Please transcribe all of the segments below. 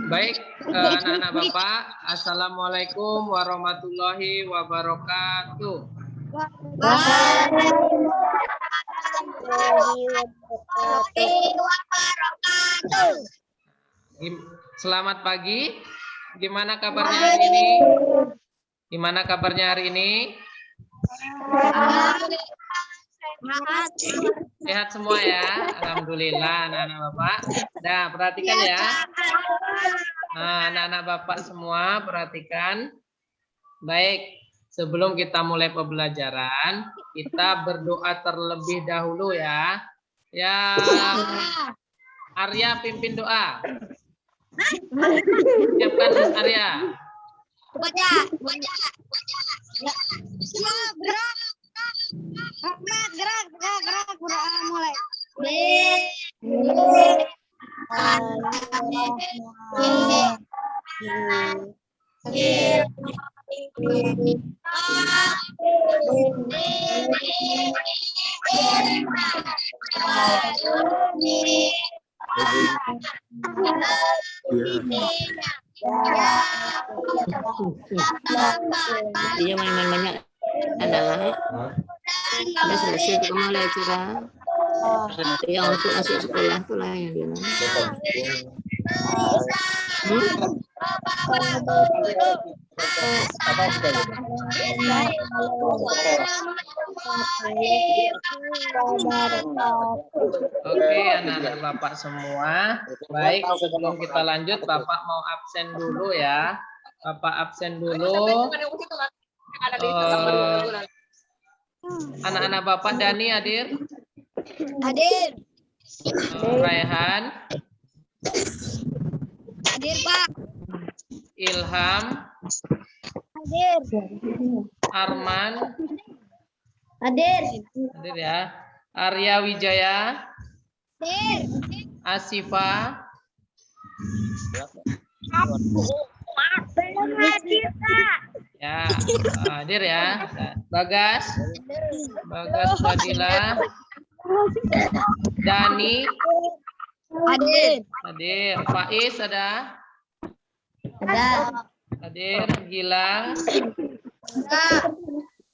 Baik, anak-anak Bapak, Assalamualaikum warahmatullahi wabarakatuh. Selamat pagi. Gimana kabarnya hari ini? Gimana kabarnya hari ini? Sehat semua ya, alhamdulillah anak-anak Bapak. Nah, perhatikan ya. Nah, anak-anak Bapak semua perhatikan. Baik, sebelum kita mulai pembelajaran, kita berdoa terlebih dahulu ya. Ya, Arya pimpin doa. Siapkan Arya. Baca. Gerak, mulai. Dia main-main banyak adalah sudah selesai itu mulai curah yang untuk masuk sekolah tuh lah yang dia Oke, anak-anak Bapak semua. Baik, sebelum kita lanjut, Bapak mau absen dulu ya. Bapak absen dulu. Anak-anak Bapak Dani hadir? Hadir. Raihan? Hadir, Pak. Ilham? Hadir. Arman? Hadir. Hadir ya. Arya Wijaya? Hadir. Asifa? Belum hadir, Pak. Ya, hadir ya. Bagas? Bagas Fadila? Dani? Hadir. Hadir. Faiz ada? Ada. Hadir. Gilang?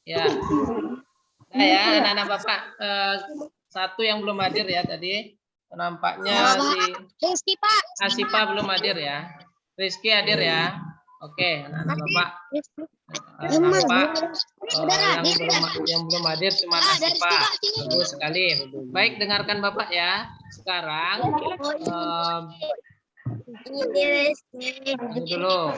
Ya. Nah ya, anak-anak Bapak. Satu yang belum hadir ya tadi. Nampaknya si Rizky, Pak. Asifa belum hadir ya. Rizky hadir ya. Oke, anak-anak Bapak. Nampak yang belum hadir cuma Asifa. Bagus sekali. Baik, dengarkan Bapak ya. Sekarang dulu.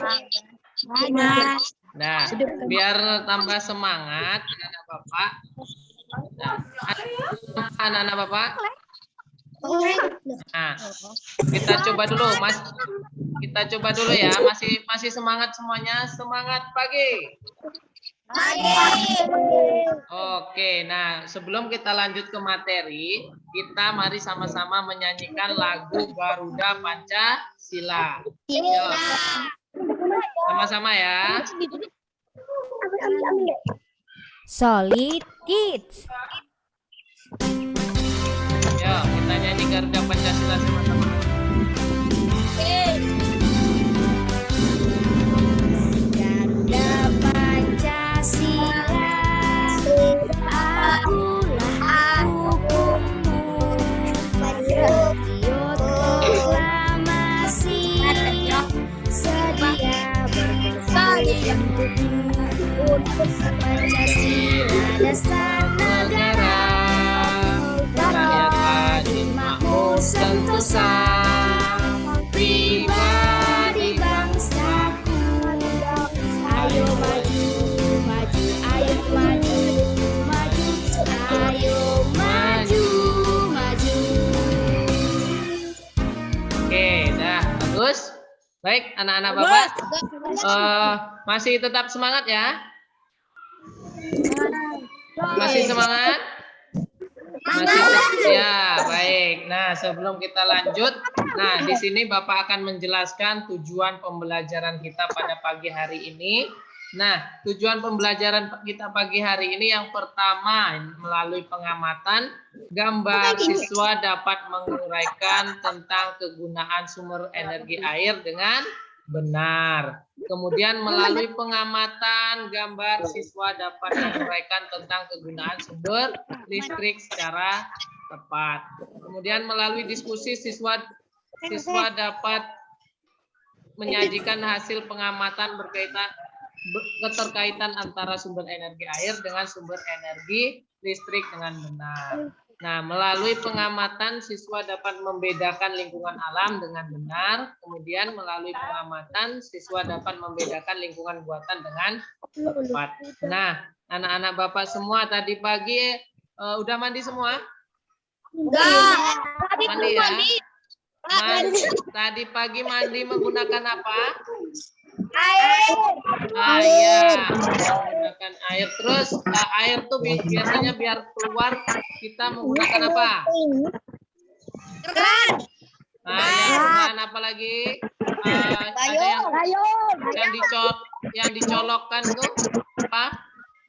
Nah, biar tambah semangat anak-anak Bapak. Nah, anak-anak Bapak. Nah, kita coba dulu, Mas. Kita coba dulu ya. Masih semangat semuanya. Semangat pagi. Oke, nah sebelum kita lanjut ke materi, kita mari sama-sama menyanyikan lagu Garuda Pancasila. Yuk. Sama-sama ya. Solid Kids. Yuk, kita nyanyi Garuda Pancasila sama-sama. Garuda Pancasila, akulah hukummu. Patriot proklamasi, sedia berkorban untukmu. Pancasila dasar negara, rakyat adil makmur sentosa, pribadi bangsaku. Ayo maju, maju, ayo maju, maju, ayo maju, maju. Oke, dah bagus. Baik, anak-anak Bapak. Masih tetap semangat ya? Masih semangat? Masih ya, baik. Nah, sebelum kita lanjut, nah di sini Bapak akan menjelaskan tujuan pembelajaran kita pada pagi hari ini. Nah, tujuan pembelajaran kita pagi hari ini yang pertama, melalui pengamatan, gambar siswa dapat menguraikan tentang kegunaan sumber energi air dengan benar. Kemudian melalui pengamatan, gambar siswa dapat menguraikan tentang kegunaan sumber listrik secara tepat. Kemudian melalui diskusi siswa dapat menyajikan hasil pengamatan keterkaitan antara sumber energi air dengan sumber energi listrik dengan benar. Nah, melalui pengamatan siswa dapat membedakan lingkungan alam dengan benar. Kemudian melalui pengamatan siswa dapat membedakan lingkungan buatan dengan tepat. Nah, anak-anak Bapak semua tadi pagi udah mandi semua? Mandi ya? Tadi pagi mandi menggunakan apa? Air. Menggunakan air. Terus air tuh biasanya biar keluar kita menggunakan apa? Keran. Keran apa lagi? Ada yang dicolokkan tuh apa?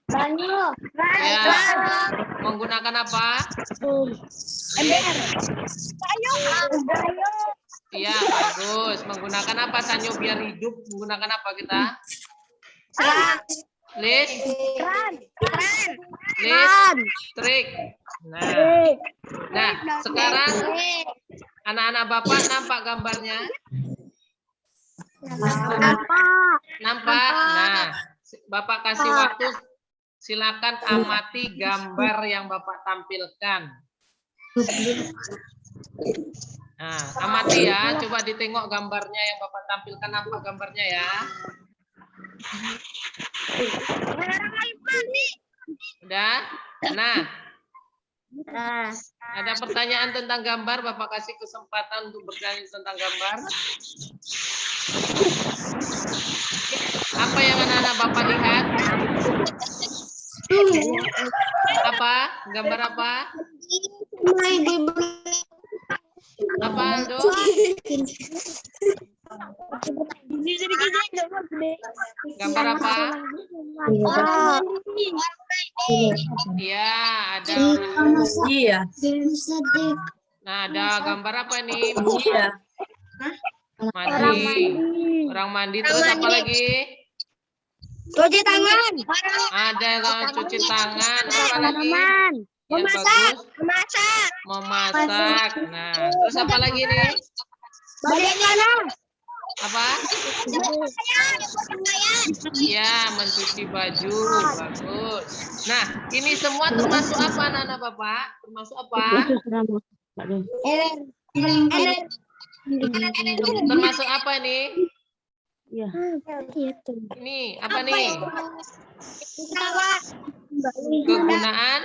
Ya. Menggunakan apa? Iya, bagus. Menggunakan apa, Sanyo, biar hidup? Menggunakan apa kita? Listrik. Nah, sekarang anak-anak Bapak nampak gambarnya? Nampak? Nah, Bapak kasih waktu, silakan amati gambar yang Bapak tampilkan. Nah, amati ya, coba ditengok gambarnya yang Bapak tampilkan, nampak gambarnya ya. Udah? Nah, ada pertanyaan tentang gambar, Bapak kasih kesempatan untuk bertanya tentang gambar. Apa yang anak-anak Bapak lihat? Apa? Gambar apa? Apa, Ando? Gambar apa? Iya, ada. Iya. Nah, ada gambar apa nih? Iya. Mandi. Orang mandi, terus apa lagi? Cuci tangan. Ada yang cuci tangan. Apa lagi? Yang bagus. Memasak. Nah, terus apa lagi nih? Apa? Ya, mencuci baju. Bagus. Nah, ini semua termasuk apa, anak-anak Bapak? Termasuk apa? Termasuk apa ini? Ini apa nih? Kegunaan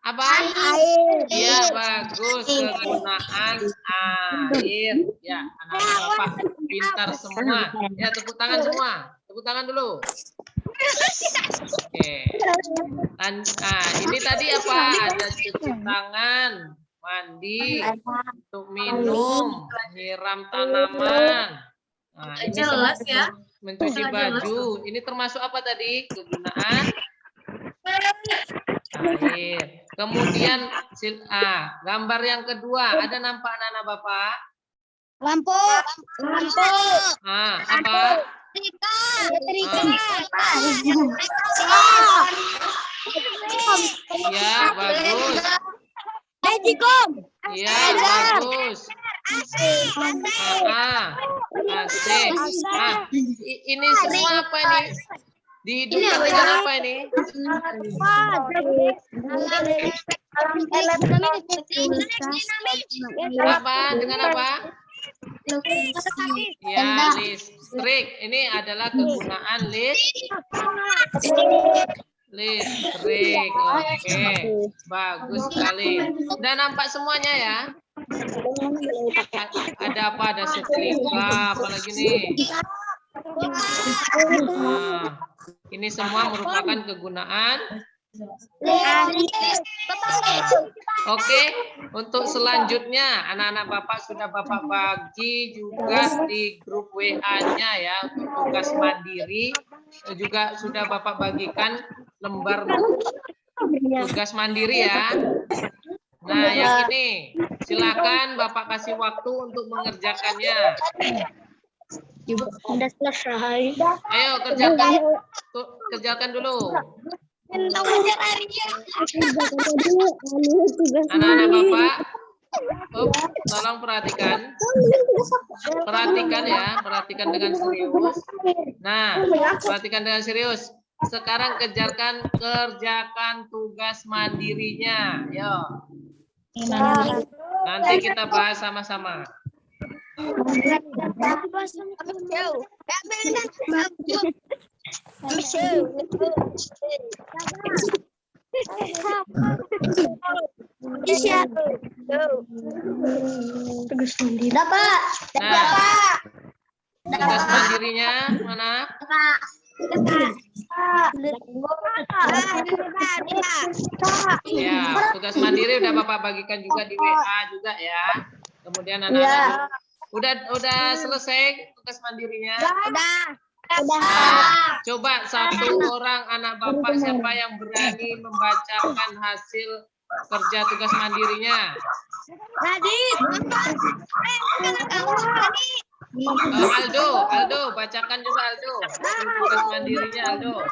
apa? Iya, bagus. Kegunaan air. Ya, anak-anak Bapak pintar semua. Ya, tepuk tangan semua. Tepuk tangan dulu. Oke. Ini tadi apa? Ada cuci tangan, mandi, untuk minum, nyiram tanaman. Nah, ini jelas ya. Mencuci baju. Ini termasuk apa tadi? Kegunaan air. Kemudian gambar yang kedua, ada nampak anak-anak Bapak? Lampu. Apa? Ya, bagus. Ya, bagus. Asik. Ini semua apa ini? Dihidupkan dengan apa ini? Apa? Dengan apa? Ya, listrik. Ini adalah kegunaan listrik. Oke, bagus sekali. Udah nampak semuanya ya? Ada apa? Ada setrika, apalagi nih? Nah, ini semua merupakan kegunaan Oke, untuk selanjutnya anak-anak Bapak sudah Bapak bagi juga di grup WA-nya ya untuk tugas mandiri, juga sudah Bapak bagikan lembar tugas mandiri ya. Nah, yang ini silakan Bapak kasih waktu untuk mengerjakannya. Sudah selesai. Ayo kerjakan dulu. Anak-anak Bapak, tolong perhatikan ya, perhatikan dengan serius. Nah, perhatikan dengan serius. Sekarang kerjakan tugas mandirinya. Yo. Nanti kita bahas sama-sama. Dapat. Tugas mandirinya mana? Ya, tugas mandiri udah Bapak bagikan juga di WA juga ya. Kemudian anak-anak udah selesai tugas mandirinya? Nah, coba satu orang anak Bapak siapa yang berani membacakan hasil kerja tugas mandirinya? Aldo, bacakan juga Aldo. Tugas mandirinya Aldo.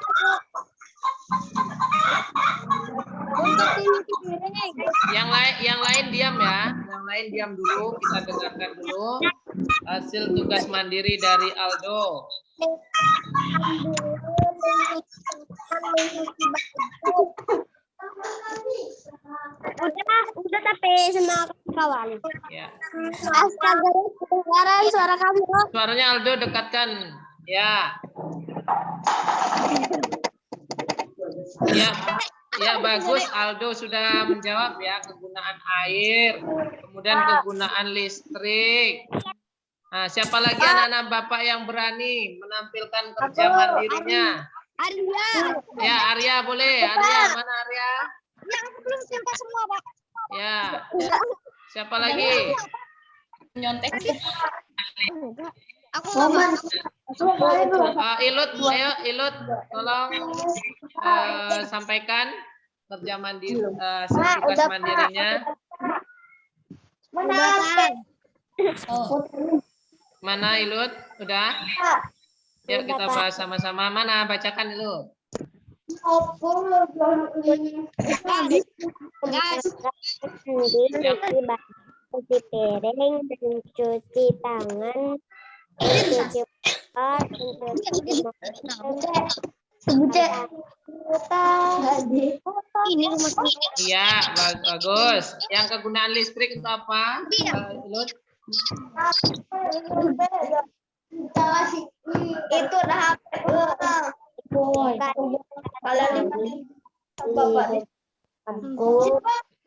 Yang lain diam ya. Yang lain diam dulu, kita dengarkan dulu hasil tugas mandiri dari Aldo. Udah tapi sama kawan. Ya. Astaga, kedengaran suara kamu. Suaranya Aldo dekatkan. Ya. Ya bagus, Aldo sudah menjawab ya, kegunaan air, kemudian kegunaan listrik. Nah, siapa lagi anak-anak Bapak yang berani menampilkan kerja mandirinya? Arya. Ya, Arya boleh. Arya, mana Arya? Ya, aku belum sampai semua, Pak. Ya. Siapa lagi? Nyontek. Aku Ilut, ayo Ilut, tolong sampaikan kerja mandiri, tugas mandirinya. Mana Ilut? Udah? Yuk kita bahas sama-sama. Mana? Bacakan Ilut. Cuci piring, cuci tangan, cuci Iya, bagus. Yang kegunaan listrik itu apa? Ilut? Itu dah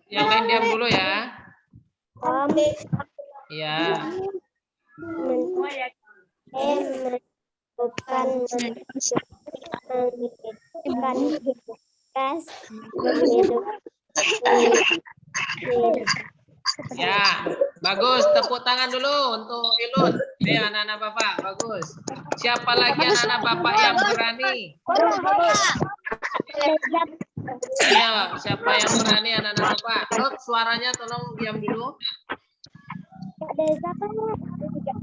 Yang lain diam dulu ya. Iya. Ya, bagus. Tepuk tangan dulu untuk Ilut. Ayo anak-anak Bapak, bagus. Siapa lagi anak-anak Bapak yang berani? Ayo, siapa yang berani anak-anak Bapak? Ilut, suaranya tolong diam dulu.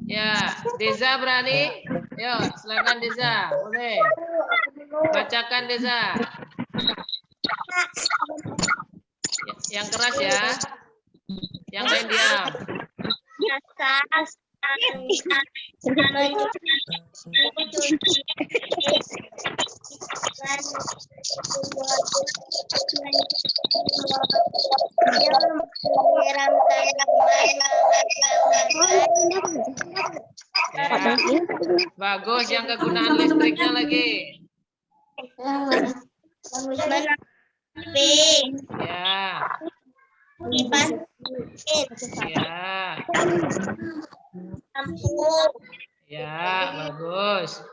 Ya, Deza berani? Yuk, silakan Deza. Boleh. Bacakan Deza. Yang keras ya. Yang lain diam. Ya. Bagus, yang kegunaan listriknya lagi. Ya. Ya, bagus.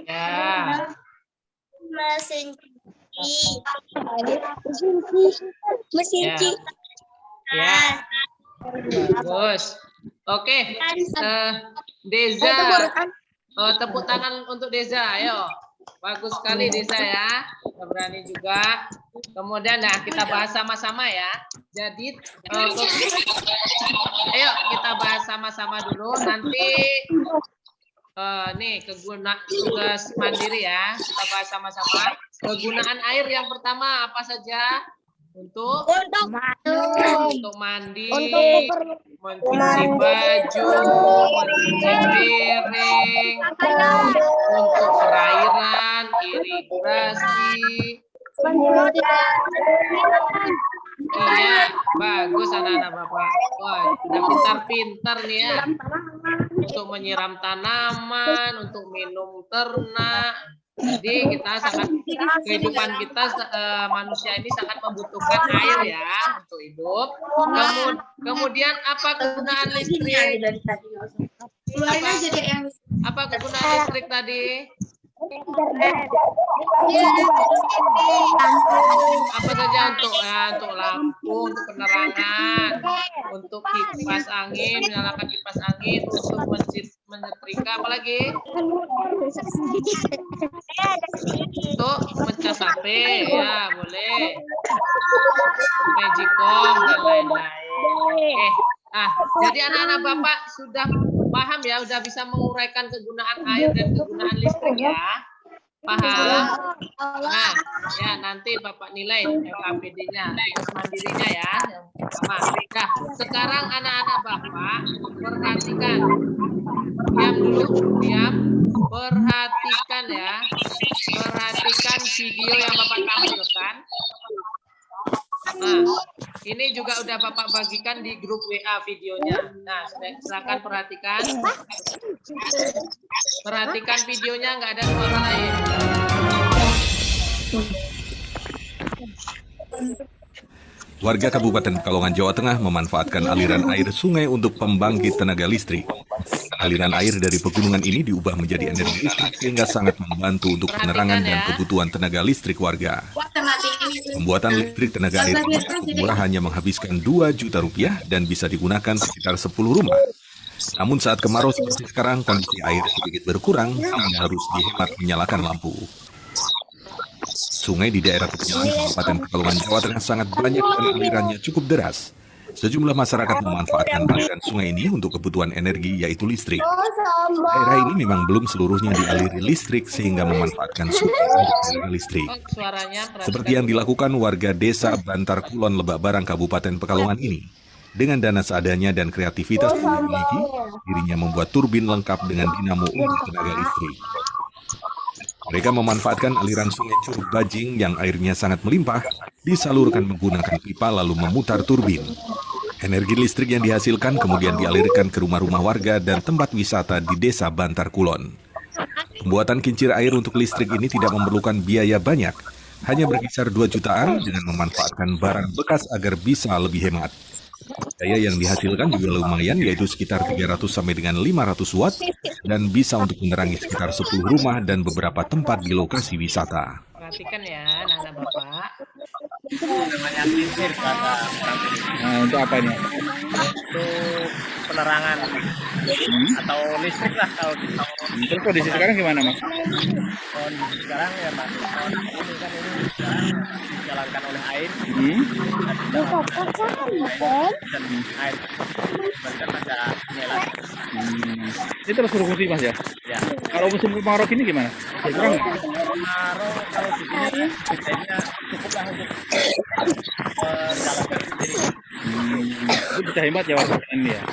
Ya. Mesin cuci. Mesin Ya. cuci. Ya. Bagus. Oke. Deza. Tepuk tangan untuk Deza. Ayo. Bagus sekali Deza ya. Berani juga. Kemudian kita bahas sama-sama ya. Jadi ayo kita bahas sama-sama dulu. Nanti nih tugas mandiri ya. Kita bahas sama-sama. Kegunaan air yang pertama apa saja? Untuk mandi, mencuci baju, mencuci piring, untuk perairan, irigasi. Iya, bagus anak-anak Bapak. Wah, udah pintar-pintar nih ya. Untuk menyiram tanaman, untuk minum ternak. Jadi kehidupan kita manusia ini sangat membutuhkan air ya untuk hidup. Kemudian apa kegunaan listrik? Apa kegunaan listrik tadi? Apa saja untuk lampu, untuk penerangan, untuk kipas angin, menyalakan kipas angin, untuk menyetrika, apa lagi? Untuk mencas HP, ya boleh. Magicom dan lain-lain. Jadi anak-anak Bapak sudah paham ya, sudah bisa menguraikan kegunaan air dan kegunaan listrik ya. Paham? Nah, ya nanti Bapak nilai LKPD-nya, tugas mandirinya ya. Yang pertama. Nah, sekarang anak-anak Bapak perhatikan. Diam dulu, diam. Perhatikan ya. Perhatikan video yang Bapak tampilkan. Nah, ini juga udah Bapak bagikan di grup WA videonya. Nah, silakan perhatikan. Perhatikan videonya, nggak ada suara lain. Warga Kabupaten Pekalongan, Jawa Tengah memanfaatkan aliran air sungai untuk pembangkit tenaga listrik. Aliran air dari pegunungan ini diubah menjadi energi listrik sehingga sangat membantu untuk penerangan dan kebutuhan tenaga listrik warga. Pembuatan listrik tenaga air ini cukup murah, hanya menghabiskan 2 juta rupiah dan bisa digunakan sekitar 10 rumah. Namun saat kemarau seperti sekarang, kondisi air sedikit berkurang sehingga harus dihemat menyalakan lampu. Sungai di daerah Pekalongan, Kabupaten Pekalongan, Jawa Tengah sangat banyak dan alirannya cukup deras. Sejumlah masyarakat memanfaatkan aliran sungai ini untuk kebutuhan energi, yaitu listrik. Daerah ini memang belum seluruhnya dialiri listrik sehingga memanfaatkan sungai untuk aliran listrik. Seperti yang dilakukan warga desa Bantar Kulon, Lebak Barang, Kabupaten Pekalongan ini. Dengan dana seadanya dan kreativitas yang dimiliki, dirinya membuat turbin lengkap dengan dinamo untuk tenaga listrik. Mereka memanfaatkan aliran sungai Curug Bajing yang airnya sangat melimpah, disalurkan menggunakan pipa lalu memutar turbin. Energi listrik yang dihasilkan kemudian dialirkan ke rumah-rumah warga dan tempat wisata di desa Bantar Kulon. Pembuatan kincir air untuk listrik ini tidak memerlukan biaya banyak, hanya berkisar 2 jutaan dengan memanfaatkan barang bekas agar bisa lebih hemat. Daya yang dihasilkan juga lumayan, yaitu sekitar 300 sampai dengan 500 watt dan bisa untuk menerangi sekitar 10 rumah dan beberapa tempat di lokasi wisata. Perhatikan ya, anak-anak Bapak. Nah, untuk apa ini? Untuk penerangan atau listrik lah kalau kita. Terus kondisi sekarang gimana, Mas? Kondisi sekarang ya Pak, ini kan sekarang dijalankan oleh air. Dan air bahkan ada melas. Ini terus berfungsi, Mas ya? Ya. Kalau musim kemarau gini gimana? Kurang nggak? Kemarau kalau di sini biasanya cukup lah untuk jalankan sendiri. Itu bisa hemat ya warga ini ya?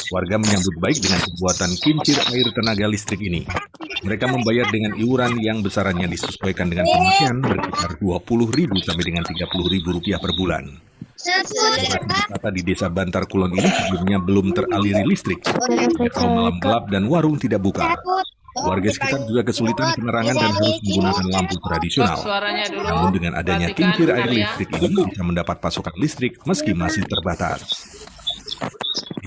Warga menyambut baik dengan pembuatan kincir air tenaga listrik ini. Mereka membayar dengan iuran yang besarannya disesuaikan dengan pemakaian berkisar Rp20.000 sampai dengan Rp30.000 per bulan. Wisata di desa Bantar Kulon ini sebelumnya belum teraliri listrik. Kalau malam gelap dan warung tidak buka. Warga sekitar juga kesulitan penerangan dan harus menggunakan lampu tradisional. Namun dengan adanya kincir air listrik ini bisa mendapat pasokan listrik meski masih terbatas.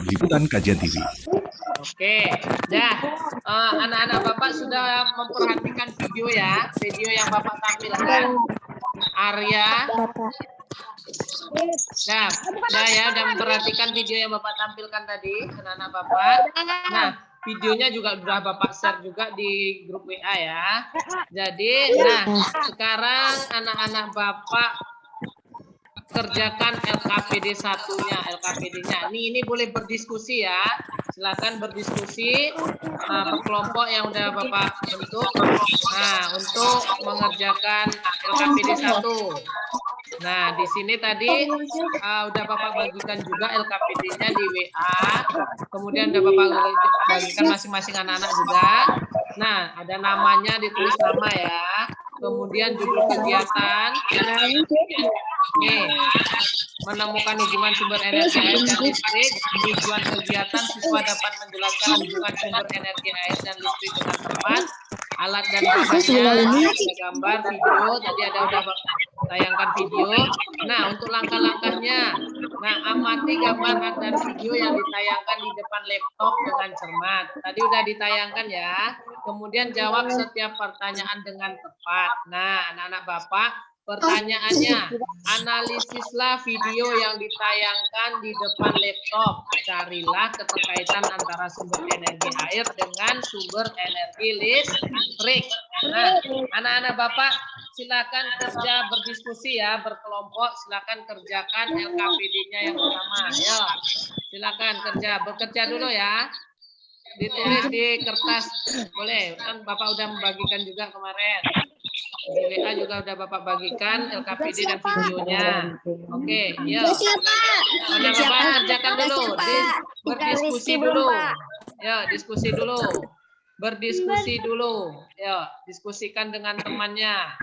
Liputan Kajian TV. Oke, dah. Anak-anak Bapak sudah memperhatikan video ya, video yang Bapak tampilkan. Arya, dah ya, udah memperhatikan video yang Bapak tampilkan tadi, anak-anak Bapak. Nah, videonya juga sudah Bapak share juga di grup WA ya. Jadi, nah sekarang anak-anak Bapak kerjakan LKPD satunya, LKPD-nya. Ini boleh berdiskusi ya. Silakan berdiskusi per kelompok yang udah Bapak bentuk. Nah, untuk mengerjakan LKPD 1. Nah, di sini tadi udah Bapak bagikan juga LKPD-nya di WA. Kemudian udah Bapak bagikan masing-masing anak-anak juga. Nah, ada namanya, ditulis nama ya. Kemudian judul kegiatan. Nih, menemukan hubungan sumber energi air dan listrik. Tujuan kegiatan, siswa dapat menjelaskan hubungan sumber energi air dan listrik dengan tepat. Alat dan bahannya, ada gambar, video. Tadi ada udah tayangkan video. Nah, untuk langkah-langkahnya. Nah, amati gambar dan video yang ditayangkan di depan laptop dengan cermat. Tadi udah ditayangkan ya. Kemudian jawab setiap pertanyaan dengan tepat. Nah, anak-anak Bapak, pertanyaannya, analisislah video yang ditayangkan di depan laptop. Carilah keterkaitan antara sumber energi air dengan sumber energi listrik. Nah, anak-anak Bapak, silakan kerja berdiskusi ya, berkelompok. Silakan kerjakan LKPD-nya yang pertama. Ayo, silakan bekerja dulu ya. Ditulis di kertas, boleh. Kan Bapak udah membagikan juga kemarin. Di WA juga udah Bapak bagikan LKPD dan videonya. Oke, yuk. Anak Bapak kerjakan dulu. Berdiskusi dulu. Yuk, diskusi dulu. Berdiskusi dulu. Yuk, diskusikan dengan temannya.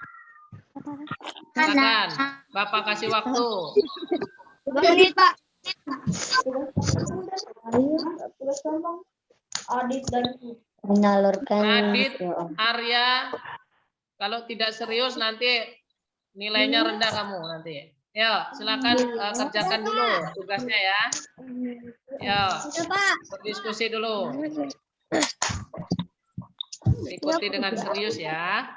Silakan. Bapak kasih waktu. 2 menit, Pak. Adit dan menyalurkan Adit, Arya, kalau tidak serius nanti nilainya rendah kamu nanti. Yuk, silakan kerjakan dulu tugasnya ya. Yuk, berdiskusi dulu. Ikuti dengan serius ya.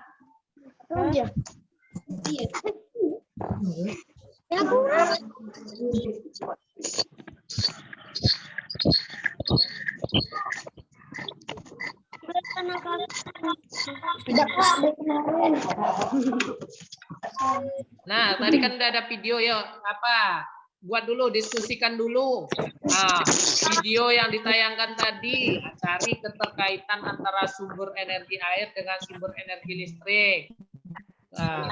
Nah, tadi kan udah ada video ya. Apa? Buat dulu, diskusikan dulu. Nah, video yang ditayangkan tadi, cari keterkaitan antara sumber energi air dengan sumber energi listrik. Nah,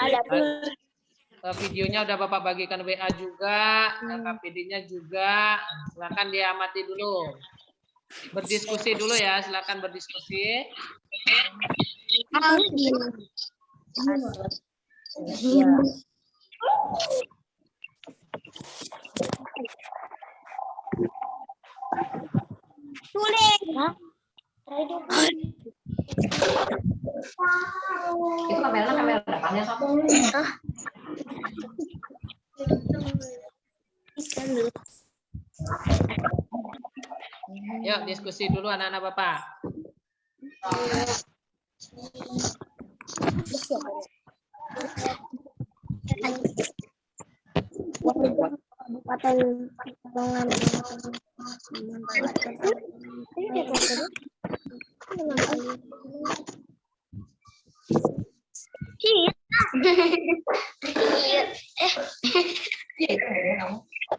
videonya udah Bapak bagikan WA juga, LKPD-nya juga. Silakan diamati dulu. Berdiskusi dulu ya, silakan berdiskusi. Itu kamera depannya satu. Yuk, diskusi dulu anak-anak Bapak.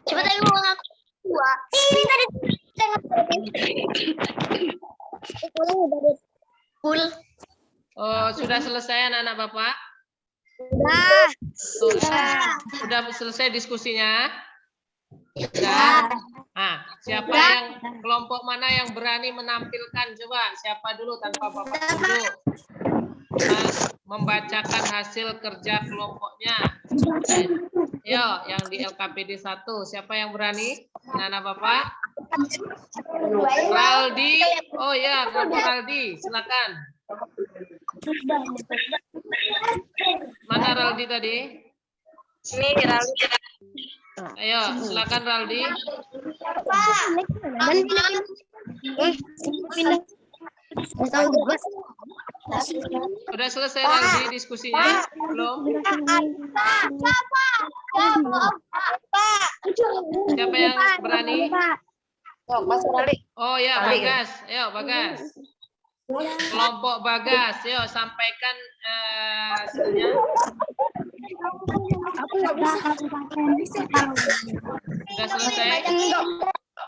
Coba tadi mau ngaku dua. Ini tadi Oh, sudah selesai anak-anak Bapak? Sudah selesai diskusinya? Sudah. Nah, siapa yang kelompok mana yang berani menampilkan? Coba siapa dulu tanpa Bapak tunjuk? Membacakan hasil kerja kelompoknya. Yo, yang di LKPD 1. Siapa yang berani? Anak-anak Bapak? Raldi. Oh ya, Raldi. Silakan. Mana Raldi tadi? ini Raldi. Ayo, silakan Raldi. Udah selesai lagi diskusinya? Belum? Siapa yang berani? Oh ya, Bagas. Ayo, Bagas. Kelompok Bagas, yuk sampaikan hasilnya. Sudah selesai?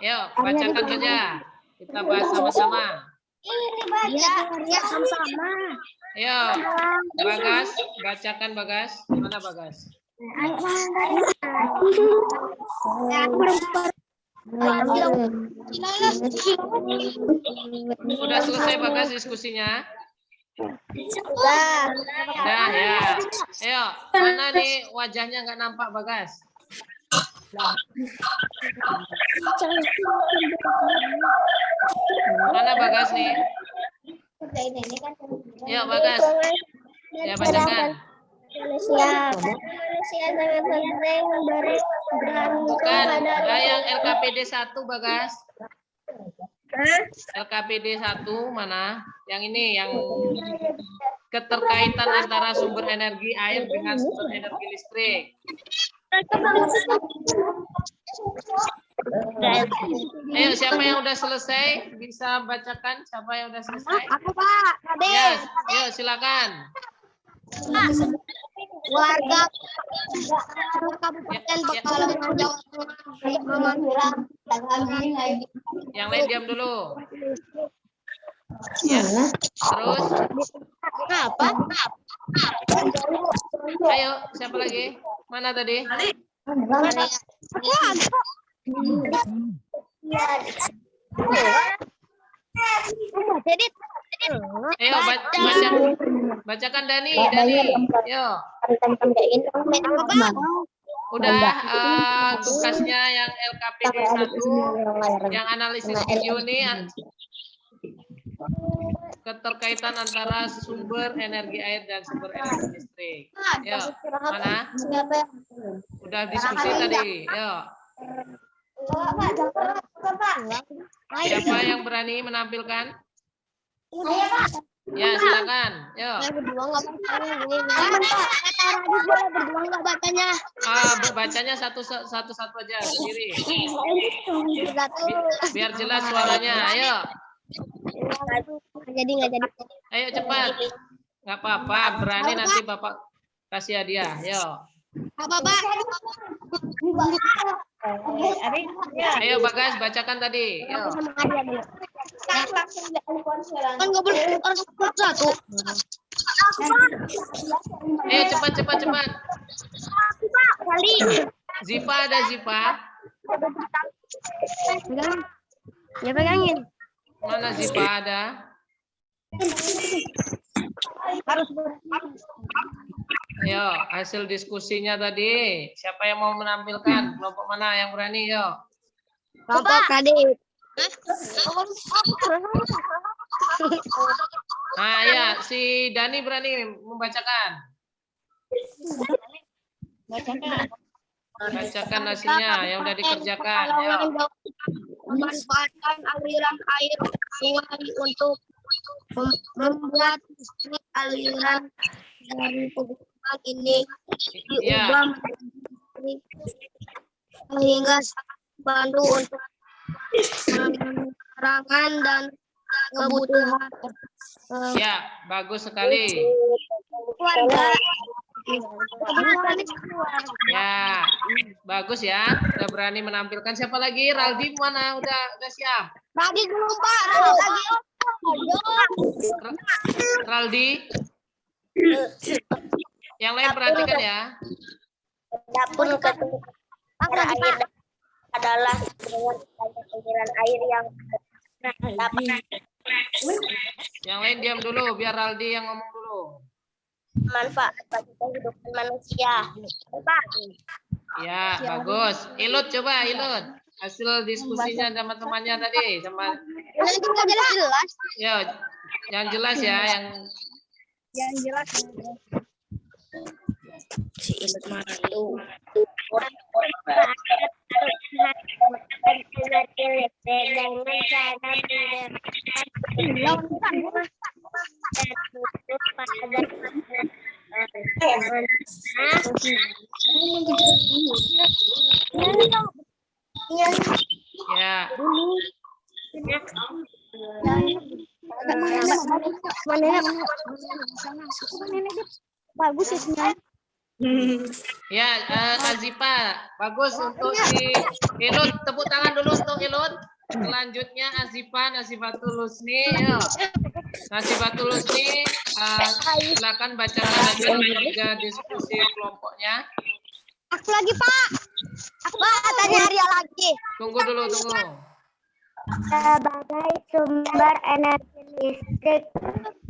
Yuk, bacakan saja. Kita bahas sama-sama. Yuk, Bagas, bacakan Bagas. Mana Bagas? Sudah selesai Bagas diskusinya? Sudah ya. Ayo, mana nih wajahnya nggak nampak Bagas? Mana Bagas nih? Yuk Bagas. Ya bacakan. Bukan, yang LKPD 1 Bagas. LKPD 1 mana? Yang ini, yang keterkaitan antara sumber energi air dengan sumber energi listrik. Ayo, siapa yang udah selesai bisa bacakan? Siapa yang udah selesai? Aku Pak, Ya, yuk silakan. warga Kabupaten Pekalongan Jawa Tengah. Yang lain diam dulu. Ya, terus. Apa? Ayo, siapa lagi? Mana tadi? Jadi Ayo bacakan Dani. Yo. Udah tugasnya yang LKPD 1 yang analisis video nih keterkaitan antara sumber energi air dan sumber energi listrik. Yo, mana? Udah diskusi tadi. Yo. Siapa yang berani menampilkan? Ya, silakan. Yo. Bacanya satu aja sendiri. Biar jelas suaranya. Ayo. Ayo cepat. Nggak apa-apa, berani nanti Bapak kasih hadiah. Ayo. Ayo Bagas, bacakan tadi. Ayo. Ayo cepat. Zipa ada Zipa? Ya pegangin. Mana Zipa ada? Ayo, hasil diskusinya tadi. Siapa yang mau menampilkan? Kelompok mana yang berani? Yo. Kelompok Kadip. Nah, ya, si Dani berani membacakan. Bacakan hasilnya yang udah dikerjakan. Ayo. Memanfaatkan aliran air sungai untuk membuat listrik aliran dari pegunungan ini diubah menjadi sehingga bantu untuk penerangan dan kebutuhan Ya, bagus sekali. keluarga. Ya, bagus ya. Udah berani menampilkan. Siapa lagi? Raldi mana? Udah siap. Tadi dulu Pak, Raldi. Yang lain perhatikan ya. Adapun ketika air adalah dengan aliran air yang dapat Yang lain diam dulu, biar Raldi yang ngomong dulu. manfaat bagi kehidupan manusia. Pak. Ya, bagus. Ilut coba, Ilut. Hasil diskusinya sama temannya tadi, sama. Itu nggak jelas. Ya, yang jelas ya, yang Yang jelas. Si Ilut malu. Ya. Bagus ya. Ya, Azifa, bagus untuk si Ilut. Tepuk tangan dulu untuk Ilut. Selanjutnya Nazifatul Husni. Nazifatul Husni, silakan bacakan hasil kerja diskusi kelompoknya. Aku lagi, Pak. Tanya Arya lagi. Tunggu dulu. Sebagai sumber energi listrik,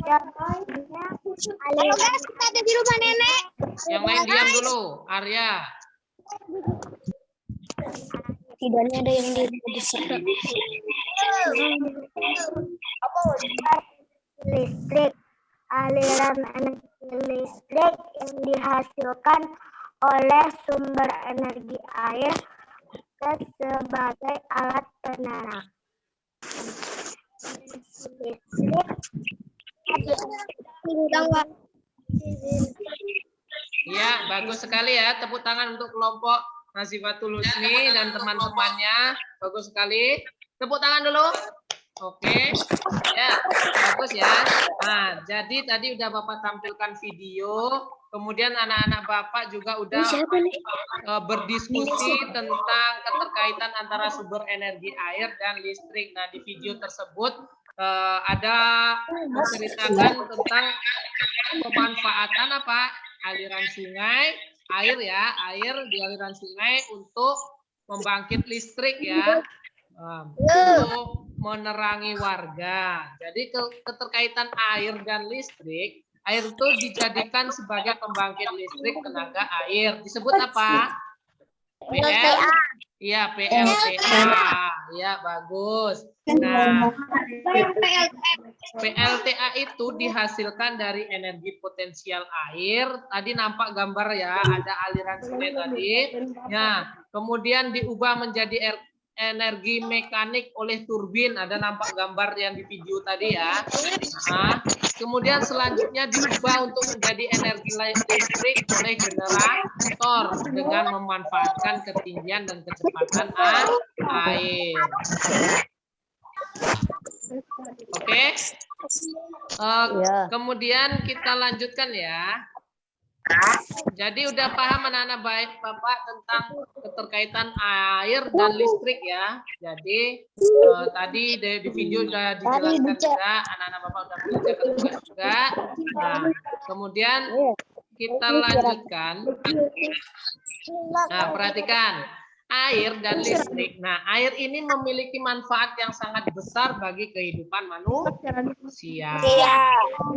kalau guys, kita ada di rumah nenek. Yang lain diam dulu. Arya. Tidaknya ada yang di listrik, aliran energi listrik yang dihasilkan oleh sumber energi air sebagai alat penerangan. Ya, bagus sekali ya. Tepuk tangan untuk kelompok Nazifatul Husni dan teman-temannya. Bagus sekali. Tepuk tangan dulu. Oke. Ya, bagus ya. Nah, jadi tadi udah Bapak tampilkan video. Kemudian anak-anak Bapak juga udah berdiskusi tentang keterkaitan antara sumber energi air dan listrik. Nah, di video tersebut ada menceritakan tentang pemanfaatan aliran sungai, air di aliran sungai untuk membangkit listrik ya, untuk menerangi warga. Jadi keterkaitan air dan listrik, air itu dijadikan sebagai pembangkit listrik tenaga air. Disebut apa? PLTA. Iya, PLTA. Ya, bagus. Nah, PLTA itu dihasilkan dari energi potensial air. Tadi nampak gambar ya, ada aliran sungai tadi. Ya, kemudian diubah menjadi energi mekanik oleh turbin. Ada nampak gambar yang di video tadi ya. Nah, kemudian selanjutnya diubah untuk menjadi energi listrik oleh generator dengan memanfaatkan ketinggian dan kecepatan air. Oke. Kemudian kita lanjutkan ya. Jadi udah paham anak-anak baik Bapak tentang keterkaitan air dan listrik ya. Jadi tadi di video sudah dijelaskan juga, anak-anak Bapak sudah mengerjakan tugas juga. Nah, kemudian kita lanjutkan. Nah, perhatikan air dan listrik. Nah, air ini memiliki manfaat yang sangat besar bagi kehidupan manusia.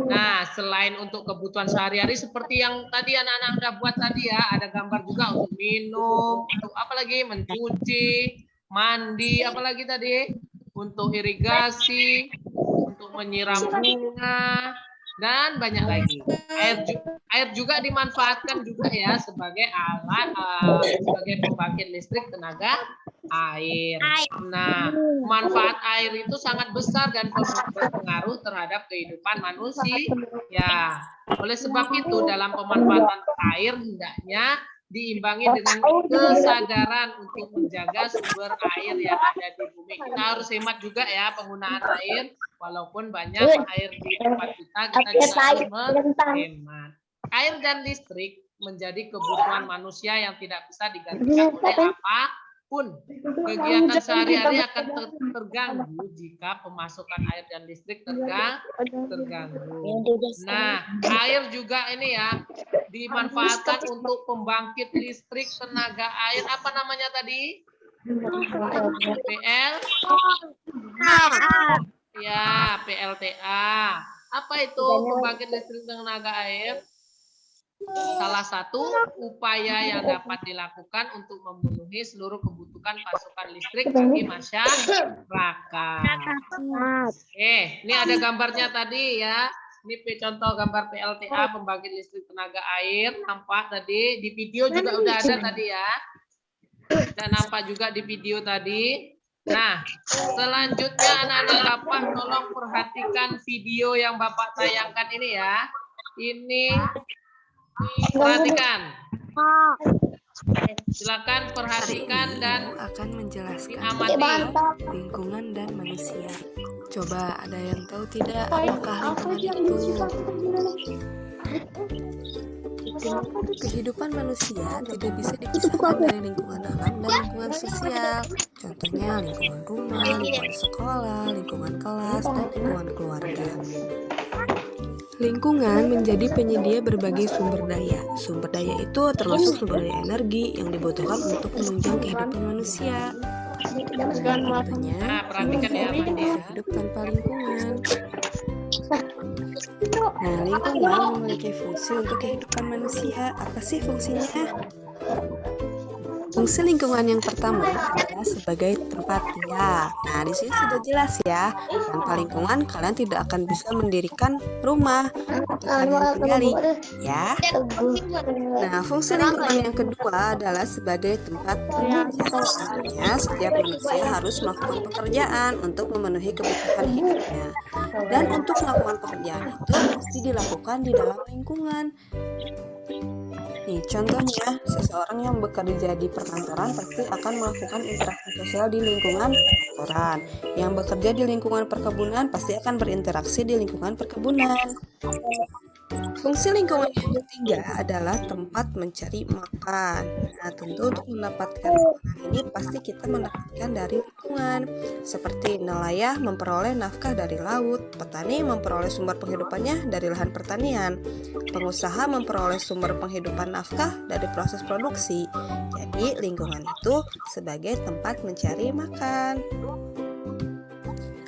Nah, selain untuk kebutuhan sehari-hari seperti yang tadi anak-anak udah buat tadi ya, ada gambar juga untuk minum, untuk apa lagi? Mencuci, mandi, apalagi tadi? Untuk irigasi, untuk menyiram bunga, dan banyak lagi. Air juga dimanfaatkan juga ya sebagai alat sebagai pembangkit listrik tenaga air. Nah, manfaat air itu sangat besar dan berpengaruh terhadap kehidupan manusia. Ya, oleh sebab itu dalam pemanfaatan air hendaknya diimbangi dengan kesadaran untuk menjaga sumber air yang ada di bumi. Kita harus hemat juga ya penggunaan air, walaupun banyak air di tempat kita juga harus menghemat. Air dan listrik menjadi kebutuhan manusia yang tidak bisa digantikan oleh apapun. Kegiatan sehari-hari akan terganggu jika pemasukan air dan listrik terganggu. Nah, air juga ini ya dimanfaatkan untuk pembangkit listrik tenaga air. Apa namanya tadi? PLTA. Apa itu pembangkit listrik tenaga air? Salah satu upaya yang dapat dilakukan untuk memenuhi seluruh kebutuhan pasokan listrik bagi masyarakat. Ini ada gambarnya tadi ya. Ini contoh gambar PLTA, pembangkit listrik tenaga air. Nampak tadi di video juga udah ada tadi ya. Sudah nampak juga di video tadi. Nah, selanjutnya anak-anak Bapak tolong perhatikan video yang Bapak tayangkan ini ya. Ini perhatikan. Silakan perhatikan dan akan menjelaskan amati. lingkungan dan manusia. Coba ada yang tahu tidak apakah lingkungan itu? Kehidupan manusia tidak bisa dipisahkan dari lingkungan alam dan lingkungan sosial. Contohnya lingkungan rumah, lingkungan sekolah, lingkungan kelas, dan lingkungan keluarga. Lingkungan menjadi penyedia berbagai sumber daya. Sumber daya itu termasuk sumber daya energi yang dibutuhkan untuk menunjang kehidupan manusia. Contohnya, Perhatikan ya, bisa hidup tanpa lingkungan. Nah, lingkungan memiliki fungsi untuk kehidupan manusia. Apa sih fungsinya? Fungsi lingkungan yang pertama adalah sebagai tempat tinggal. Nah, di sini sudah jelas ya. Tanpa lingkungan, kalian tidak akan bisa mendirikan rumah untuk kalian tinggali, ya. Nah, fungsi lingkungan yang kedua adalah sebagai tempat bekerja. Artinya, setiap manusia harus melakukan pekerjaan untuk memenuhi kebutuhan hidupnya. Dan untuk melakukan pekerjaan itu pasti dilakukan di dalam lingkungan. Nih, contohnya, seseorang yang bekerja di perkantoran pasti akan melakukan interaksi sosial di lingkungan perkantoran. Yang bekerja di lingkungan perkebunan pasti akan berinteraksi di lingkungan perkebunan. Fungsi lingkungan yang ketiga adalah tempat mencari makan. Nah, tentu untuk mendapatkan makanan ini pasti kita mendapatkan dari lingkungan. Seperti nelayan memperoleh nafkah dari laut, petani memperoleh sumber penghidupannya dari lahan pertanian, pengusaha memperoleh sumber penghidupan nafkah dari proses produksi. Jadi, lingkungan itu sebagai tempat mencari makan.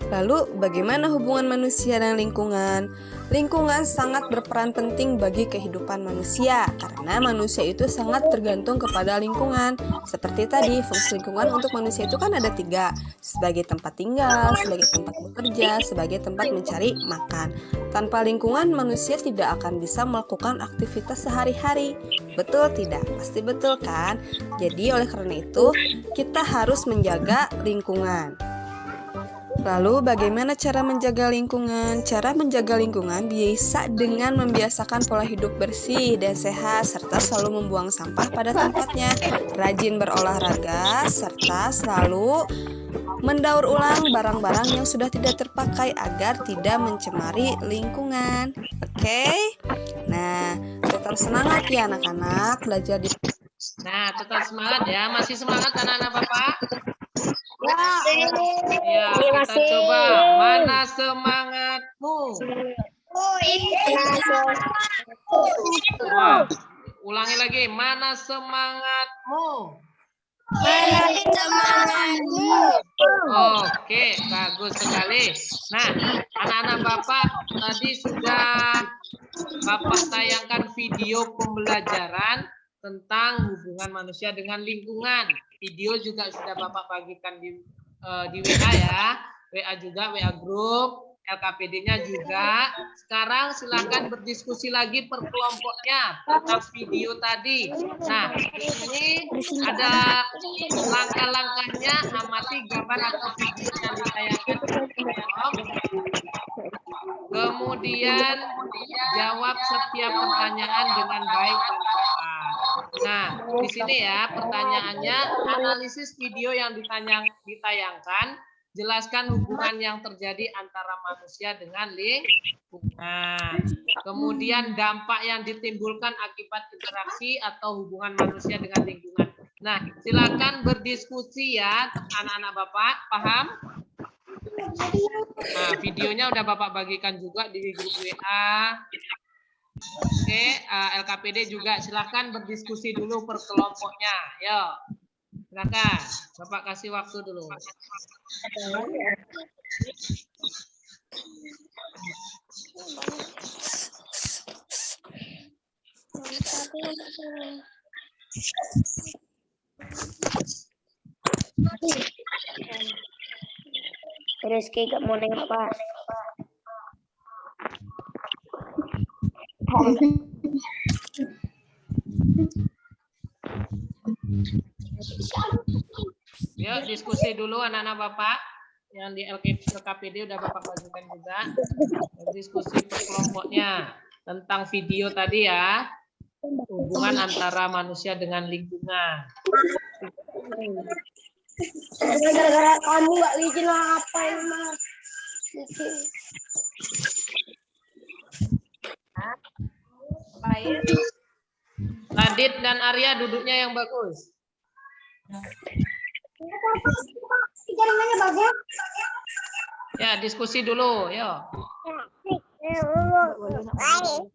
Lalu, bagaimana hubungan manusia dan lingkungan? Lingkungan sangat berperan penting bagi kehidupan manusia, karena manusia itu sangat tergantung kepada lingkungan. Seperti tadi, fungsi lingkungan untuk manusia itu kan ada 3, sebagai tempat tinggal, sebagai tempat bekerja, sebagai tempat mencari makan. Tanpa lingkungan, manusia tidak akan bisa melakukan aktivitas sehari-hari. Betul tidak? Pasti betul kan? Jadi oleh karena itu, kita harus menjaga lingkungan. Lalu bagaimana cara menjaga lingkungan? Cara menjaga lingkungan bisa dengan membiasakan pola hidup bersih dan sehat, serta selalu membuang sampah pada tempatnya, rajin berolahraga, serta selalu mendaur ulang barang-barang yang sudah tidak terpakai agar tidak mencemari lingkungan. Oke? Nah, tetap semangat ya anak-anak belajar di... Nah, tetap semangat ya. Masih semangat anak-anak Bapak? Ya, kita coba. Mana semangatmu? Wah, ulangi lagi. Mana semangatmu? Oke, bagus sekali. Nah, anak-anak Bapak tadi sudah Bapak tayangkan video pembelajaran tentang hubungan manusia dengan lingkungan. Video juga sudah Bapak bagikan di WA ya. WA juga, WA grup, LKPD-nya juga. Sekarang silakan berdiskusi lagi per kelompoknya tentang video tadi. Nah, di sini ada langkah-langkahnya, amati gambar atau video yang ditayangkan. Kemudian jawab setiap pertanyaan dengan baik dan tepat. Nah, di sini ya pertanyaannya, analisis video yang ditayangkan, jelaskan hubungan yang terjadi antara manusia dengan lingkungan. Kemudian dampak yang ditimbulkan akibat interaksi atau hubungan manusia dengan lingkungan. Nah, silakan berdiskusi ya anak-anak Bapak, paham? Nah, videonya udah Bapak bagikan juga di grup WA. Oke, LKPD juga silakan berdiskusi dulu per kelompoknya. Yuk, silakan. Bapak kasih waktu dulu. Rizky gak mau nengok Pak. Yuk diskusi dulu anak-anak Bapak. Yang di LKPD udah Bapak bagikan juga. Diskusi per kelompoknya tentang video tadi ya. Hubungan antara manusia dengan lingkungan. Gara-gara kamu nggak izin apa ini Mas? Radit dan Arya duduknya yang bagus. Jaringannya bagus. Ya, diskusi dulu, yuk. Kamu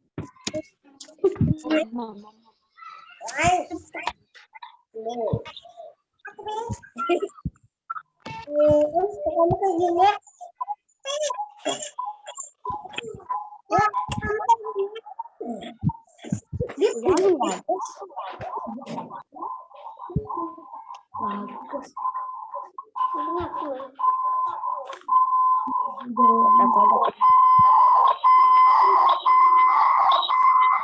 kayak gini.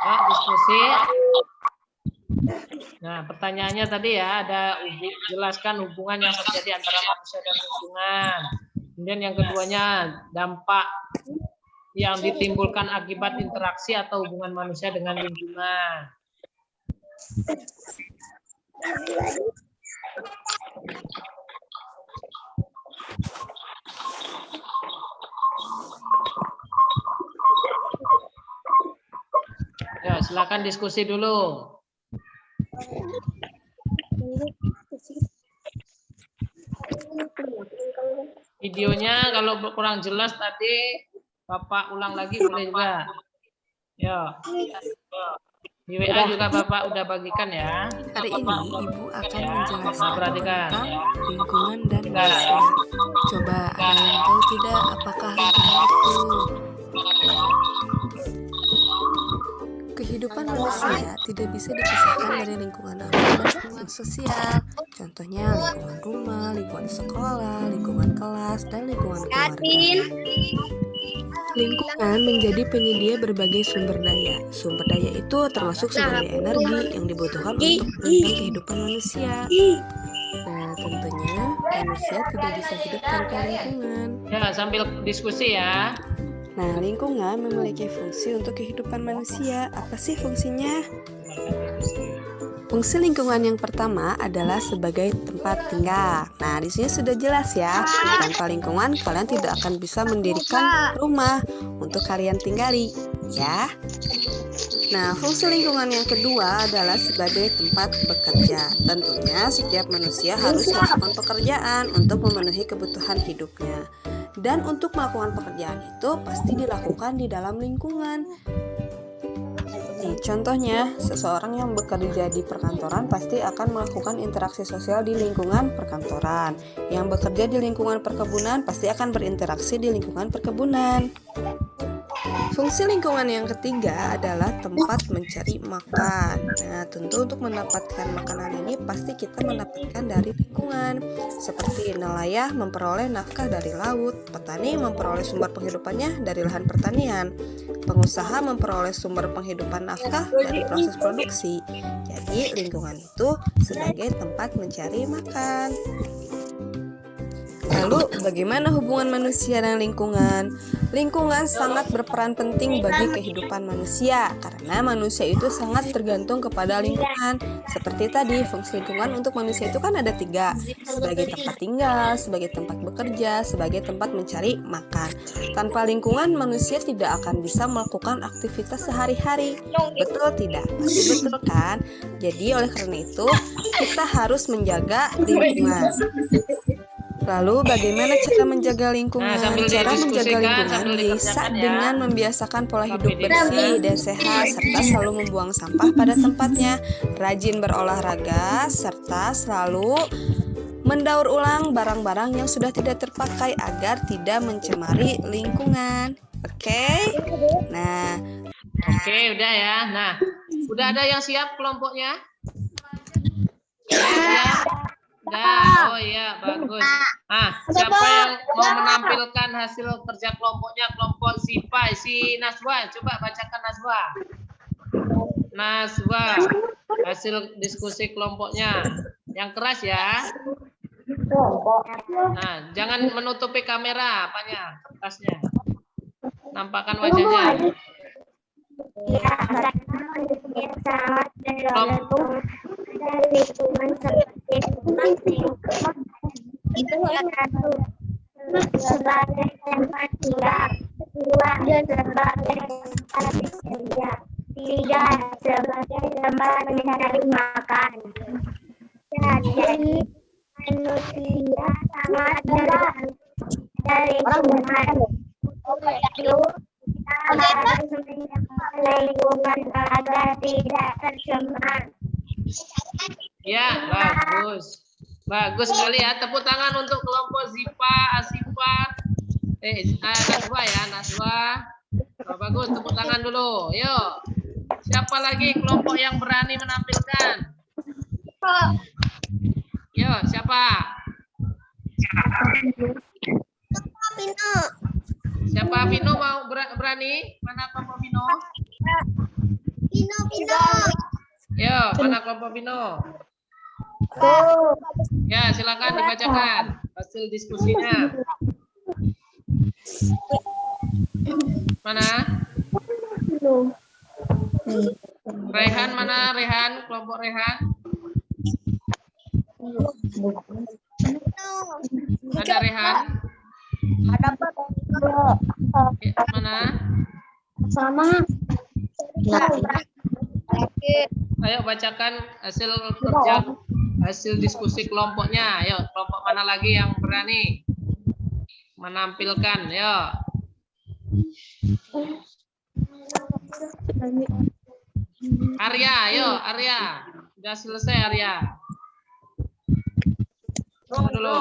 Ya, diskusi. Nah, pertanyaannya tadi ya, jelaskan hubungan yang terjadi antara manusia dan lingkungan. Kemudian yang keduanya, dampak yang ditimbulkan akibat interaksi atau hubungan manusia dengan lingkungan. Ya, silakan diskusi dulu. Videonya kalau kurang jelas tadi Bapak ulang lagi boleh juga. Ya. Di WA juga Bapak udah bagikan ya. Hari ini Ibu akan menjelaskan perhatikan. tentang lingkungan dan manusia. Coba ada yang tahu tidak apakah lingkungan itu? Kehidupan manusia tidak bisa dipisahkan dari lingkungan alam dan lingkungan sosial. Contohnya lingkungan rumah, lingkungan sekolah, lingkungan kelas, dan lingkungan keluarga. Lingkungan menjadi penyedia berbagai sumber daya. Sumber daya itu termasuk sumber daya energi yang dibutuhkan untuk menunjang kehidupan manusia. Nah, tentunya manusia tidak bisa hidup tanpa lingkungan. Ya, sambil diskusi ya. Nah, lingkungan memiliki fungsi untuk kehidupan manusia. Apa sih fungsinya? Fungsi lingkungan yang pertama adalah sebagai tempat tinggal. Nah, di sini sudah jelas ya. Tanpa lingkungan, kalian tidak akan bisa mendirikan rumah untuk kalian tinggali, ya. Nah, fungsi lingkungan yang kedua adalah sebagai tempat bekerja. Tentunya setiap manusia harus melakukan pekerjaan untuk memenuhi kebutuhan hidupnya. Dan untuk melakukan pekerjaan itu pasti dilakukan di dalam lingkungan. Nih, contohnya, seseorang yang bekerja di perkantoran pasti akan melakukan interaksi sosial di lingkungan perkantoran. Yang bekerja di lingkungan perkebunan pasti akan berinteraksi di lingkungan perkebunan. Fungsi lingkungan yang ketiga adalah tempat mencari makan. Nah, tentu untuk mendapatkan makanan ini pasti kita mendapatkan dari lingkungan. Seperti nelayan memperoleh nafkah dari laut, petani memperoleh sumber penghidupannya dari lahan pertanian, pengusaha memperoleh sumber penghidupan nafkah dari proses produksi. Jadi, lingkungan itu sebagai tempat mencari makan. Lalu, bagaimana hubungan manusia dan lingkungan? Lingkungan sangat berperan penting bagi kehidupan manusia karena manusia itu sangat tergantung kepada lingkungan. Seperti tadi, fungsi lingkungan untuk manusia itu kan ada 3, sebagai tempat tinggal, sebagai tempat bekerja, sebagai tempat mencari makan. Tanpa lingkungan, manusia tidak akan bisa melakukan aktivitas sehari-hari. Betul tidak? Pasti betul kan? Jadi oleh karena itu, kita harus menjaga lingkungan. Lalu bagaimana cara menjaga lingkungan? Cara menjaga lingkungan bisa dengan membiasakan pola hidup bersih dan sehat serta selalu membuang sampah pada tempatnya, rajin berolahraga serta selalu mendaur ulang barang-barang yang sudah tidak terpakai agar tidak mencemari lingkungan. Oke? Nah, Oke, udah ya. Nah, udah ada yang siap kelompoknya? Ya. Nah, oh iya, bagus. Siapa yang mau menampilkan hasil kerja kelompoknya? Kelompok si Najwa, coba bacakan Najwa. Naswa. Hasil diskusi kelompoknya. Yang keras ya. Nah, jangan menutupi kamera apanya, kertasnya. Nampakkan wajahnya. Sebagai tempat tinggal, dua sebagai tempat bekerja, tiga sebagai tempat mencari makan. Jadi manusia sangat deras dari Tuhan. Itu kita harus menjaga lingkungan agar tidak tercemar. Ya, bagus. Bagus sekali ya. Tepuk tangan untuk kelompok Zipa, Asifa. Naswa ya, Naswa. Oh, bagus, tepuk tangan dulu. Yuk. Siapa lagi kelompok yang berani menampilkan? Yuk, siapa? Siapa Vino mau berani? Mana kelompok Vino? Pino. Yuk, mana kelompok Vino? Ya, silakan dibacakan hasil diskusinya. Mana? Rehan mana? Rehan, kelompok Rehan. Ada Rehan? Ada Mana? Sama. Ayo bacakan hasil kerja, hasil diskusi kelompoknya. Ayo, kelompok mana lagi yang berani menampilkan? Yo. Arya, ayo Arya. Sudah selesai Arya. Tunggu dulu.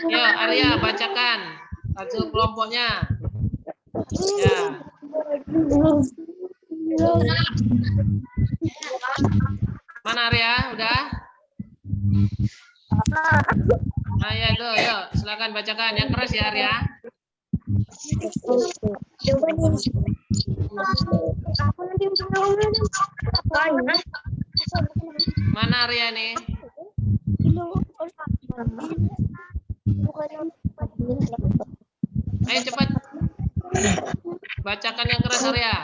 Yo Arya, bacakan hasil kelompoknya. Ya. Mana Arya? Udah? Nah, ya tuh, yuk, silakan bacakan yang keras ya Arya. Mana Arya nih? Ayo cepat. Bacakan yang keras Arya.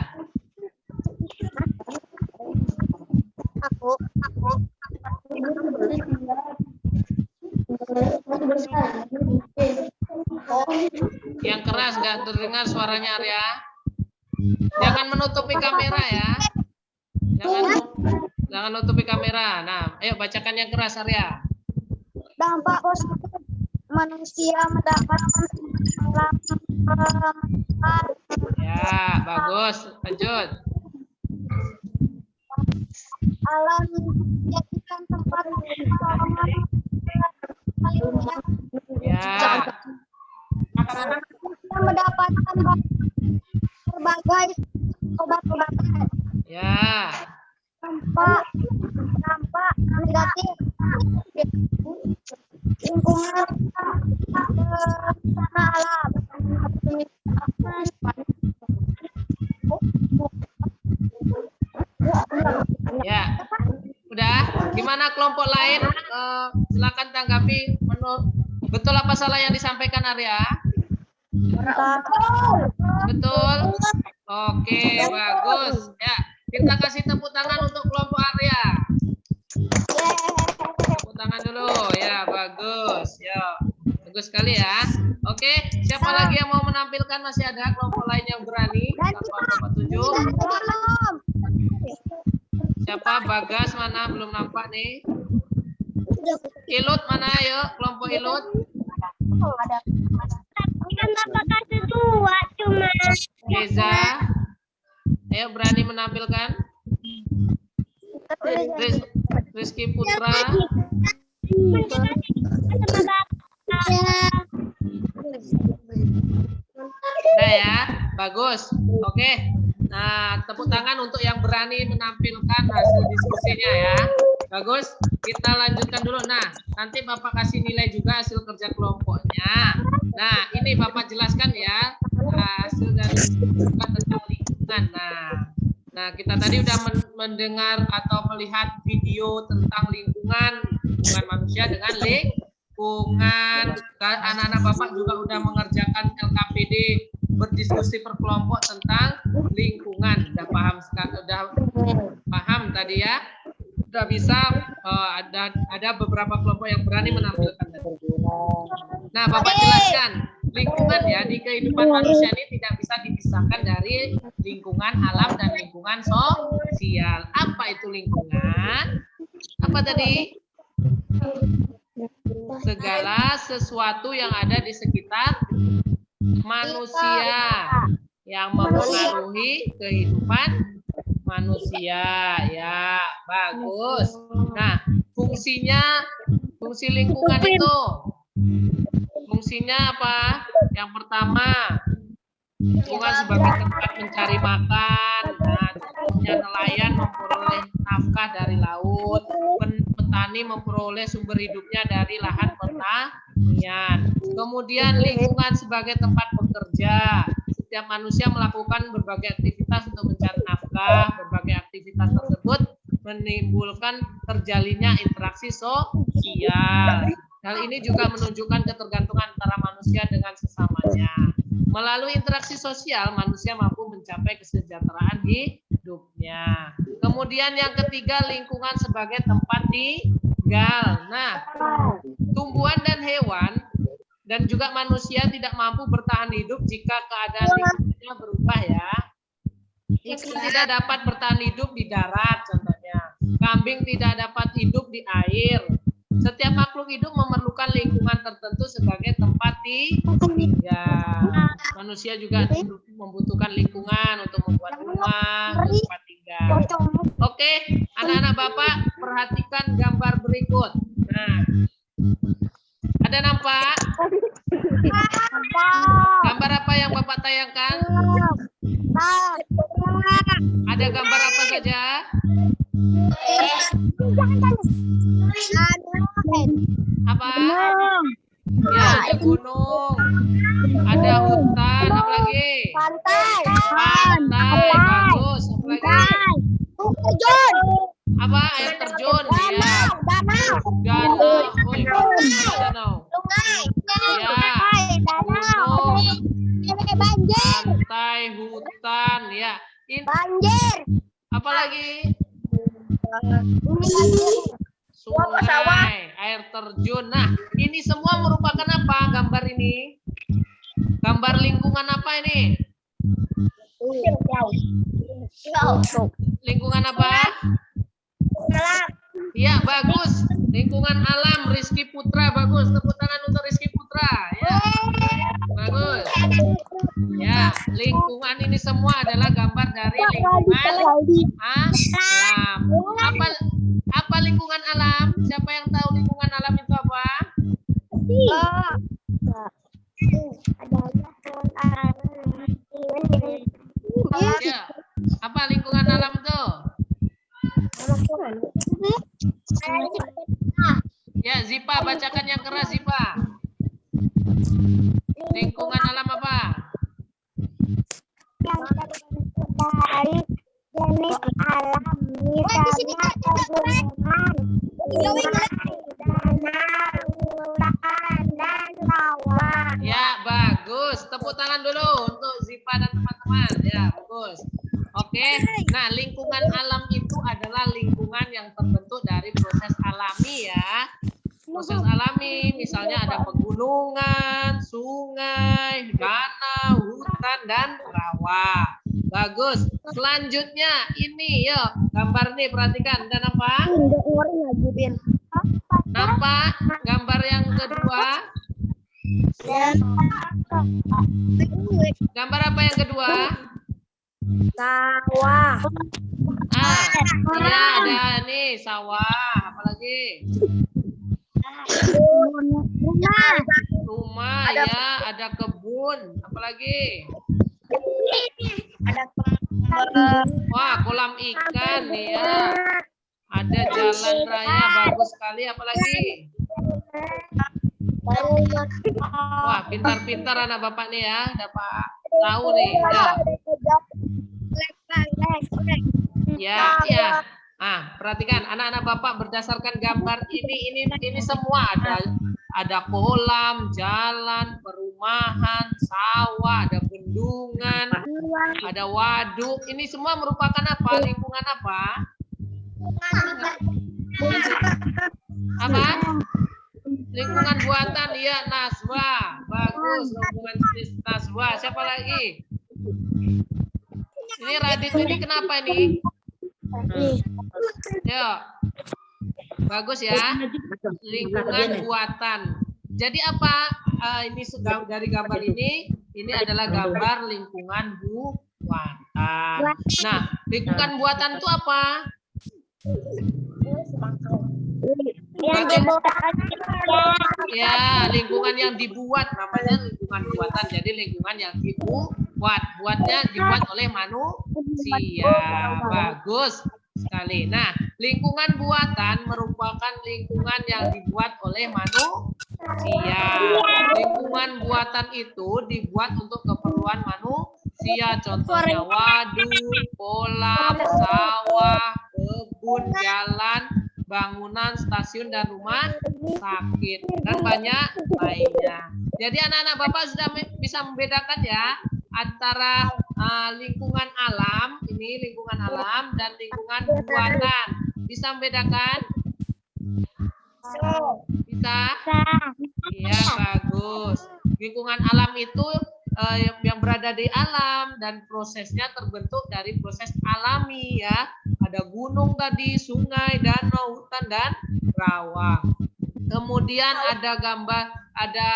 Yang keras nggak terdengar suaranya Arya. Jangan menutupi kamera ya. Jangan nutupi kamera. Nah, ayo bacakan yang keras Arya. Dampak positif manusia mendapatkan Ya, bagus. Lanjut. alam menjadikan tempat Ya. kita mendapatkan berbagai obat-obatan Ya. dampak negatif lingkungan bencana alam. Ya. Udah? Gimana kelompok lain? Silakan tanggapi. Betul apa salah yang disampaikan Arya? Betul. Oke, bagus. Ya, kita kasih tepuk tangan untuk kelompok Arya. Tepuk tangan dulu. Ya, bagus. Ya, bagus sekali ya. Oke, siapa lagi yang mau menampilkan? Masih ada kelompok lain yang berani? Tanpa tunjuk. Siapa? Bagas mana? Belum nampak nih. Ilut mana? Ayo, kelompok Ilut. Kan Bapak kasih dua cuma. Reza. Ayo berani menampilkan. Rizky Putra. Udah ya, bagus. Oke. Nah, tepuk tangan untuk yang berani menampilkan hasil diskusinya ya. Bagus. Kita lanjutkan dulu. Nah, nanti Bapak kasih nilai juga hasil kerja kelompoknya. Nah, ini Bapak jelaskan ya. hasil dari tentang lingkungan. Nah, kita tadi udah mendengar atau melihat video tentang lingkungan manusia dengan lingkungan. Anak-anak Bapak juga udah mengerjakan LKPD, berdiskusi per kelompok tentang lingkungan. Udah paham tadi ya? Udah bisa ada beberapa kelompok yang berani menampilkan tadi. Nah, Bapak jelaskan lingkungan ya, di kehidupan manusia ini tidak bisa dipisahkan dari lingkungan alam dan lingkungan sosial. Apa itu lingkungan? Apa tadi? Segala sesuatu yang ada di sekitar manusia yang mempengaruhi kehidupan manusia. Ya, bagus. Nah, fungsi lingkungan itu, fungsinya apa? Yang pertama, lingkungan sebagai tempat mencari makan. Nah, contohnya nelayan memperoleh nafkah dari laut, petani memperoleh sumber hidupnya dari lahan pertanian. Kemudian lingkungan sebagai tempat bekerja. Setiap manusia melakukan berbagai aktivitas untuk mencari nafkah. Berbagai aktivitas tersebut menimbulkan terjalinnya interaksi sosial. Hal ini juga menunjukkan ketergantungan antara manusia dengan sesamanya. Melalui interaksi sosial, manusia mampu mencapai kesejahteraan hidupnya. Kemudian yang ketiga, lingkungan sebagai tempat tinggal. Nah, tumbuhan dan hewan dan juga manusia tidak mampu bertahan hidup jika keadaan lingkungannya berubah ya. Ikan tidak dapat bertahan hidup di darat contohnya. Kambing tidak dapat hidup di air. Setiap makhluk hidup memerlukan lingkungan tertentu sebagai tempat tinggal. Manusia juga membutuhkan lingkungan untuk membuat rumah, tempat tinggal. Oke, anak-anak Bapak perhatikan gambar berikut. Nah, ada nampak? Gambar apa yang Bapak tayangkan? Ada gambar apa saja? Apa? Ya, ada gunung, ada hutan, apa lagi? Pantai, bagus. Apa lagi? Apa? Air terjun, ya. Danau. Oh, danau. Ya, gunung, pantai, hutan, ya. Banjir. Apa lagi? Sungai, air terjun. Nah, ini semua merupakan apa gambar ini? Gambar lingkungan apa ini? Lingkungan apa? Ya, bagus. Lingkungan alam, Rizky Putra, bagus. Tepuk tangan untuk Rizky Putra. Ya, bagus. Ya, lingkungan ini semua adalah gambar dari lingkungan alam. Apa lingkungan alam? Siapa yang tahu lingkungan alam itu apa? Ya. Apa lingkungan alam itu? Ya, Zipa, bacakan yang keras, Zipa. Lingkungan alam apa? Dari jenis alam, misalnya pegunungan, danau, hutan, dan sawah. Ya, bagus. Tepuk tangan dulu untuk Zipa dan teman-teman. Ya, bagus. Oke. Nah, lingkungan alam itu adalah lingkungan yang terbentuk dari proses alami ya. Proses alami, misalnya ada pegunungan, sungai, danau, hutan, dan rawa. Bagus. Selanjutnya ini, yuk gambar nih, perhatikan. Dan apa? Nampak gambar yang kedua? Gambar apa yang kedua? Sawah. Ya ada nih sawah. Apalagi? Rumah ya, ada kebun. Apalagi? Ada Wah, kolam ikan nih ya. Ada jalan raya, bagus sekali. Apalagi? Wah, pintar-pintar anak Bapak nih ya. Dapat tahu nih. Ya. Ya. Perhatikan anak-anak Bapak berdasarkan gambar ini semua ada kolam, jalan, perumahan, sawah, ada bendungan, ada waduk. Ini semua merupakan apa? Lingkungan apa? Apa? Lingkungan buatan, ya, Naswa. Bagus, lingkungan Naswa. Siapa lagi? Ini Radit ini kenapa ini? Yo. Bagus ya. Lingkungan buatan. Jadi apa? Ini dari gambar ini adalah gambar lingkungan buatan. Nah, lingkungan buatan itu apa? Ya, lingkungan yang dibuat namanya lingkungan buatan. Jadi lingkungan yang dibuat oleh manusia. Bagus sekali. Nah, lingkungan buatan merupakan lingkungan yang dibuat oleh manusia. Lingkungan buatan itu dibuat untuk keperluan manusia. Contohnya waduk, kolam, sawah, kebun, jalan, bangunan, stasiun, dan rumah sakit, dan banyak lainnya. Jadi anak-anak Bapak sudah bisa membedakan ya antara lingkungan alam, ini lingkungan alam, dan lingkungan buatan. Bisa membedakan? Bisa? Iya, bagus. Lingkungan alam itu yang berada di alam dan prosesnya terbentuk dari proses alami ya. Ada gunung tadi, sungai, danau, hutan, dan rawa. Kemudian ada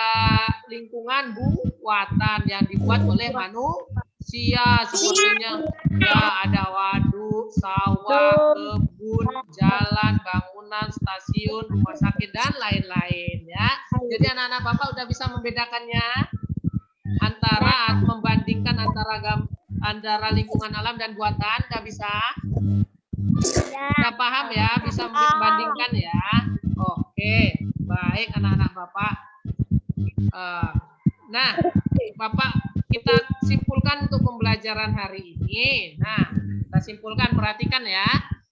lingkungan buatan yang dibuat oleh manusia, sepertinya ya ada waduk, sawah, kebun, jalan, bangunan, stasiun, rumah sakit, dan lain-lain ya. Jadi anak-anak Bapak udah bisa membedakannya membandingkan antara lingkungan alam dan buatan, nggak bisa? Nggak paham ya? Bisa membandingkan ya? Oke, baik anak-anak Bapak. Nah, Bapak kita simpulkan untuk pembelajaran hari ini. Nah, kita simpulkan, perhatikan ya.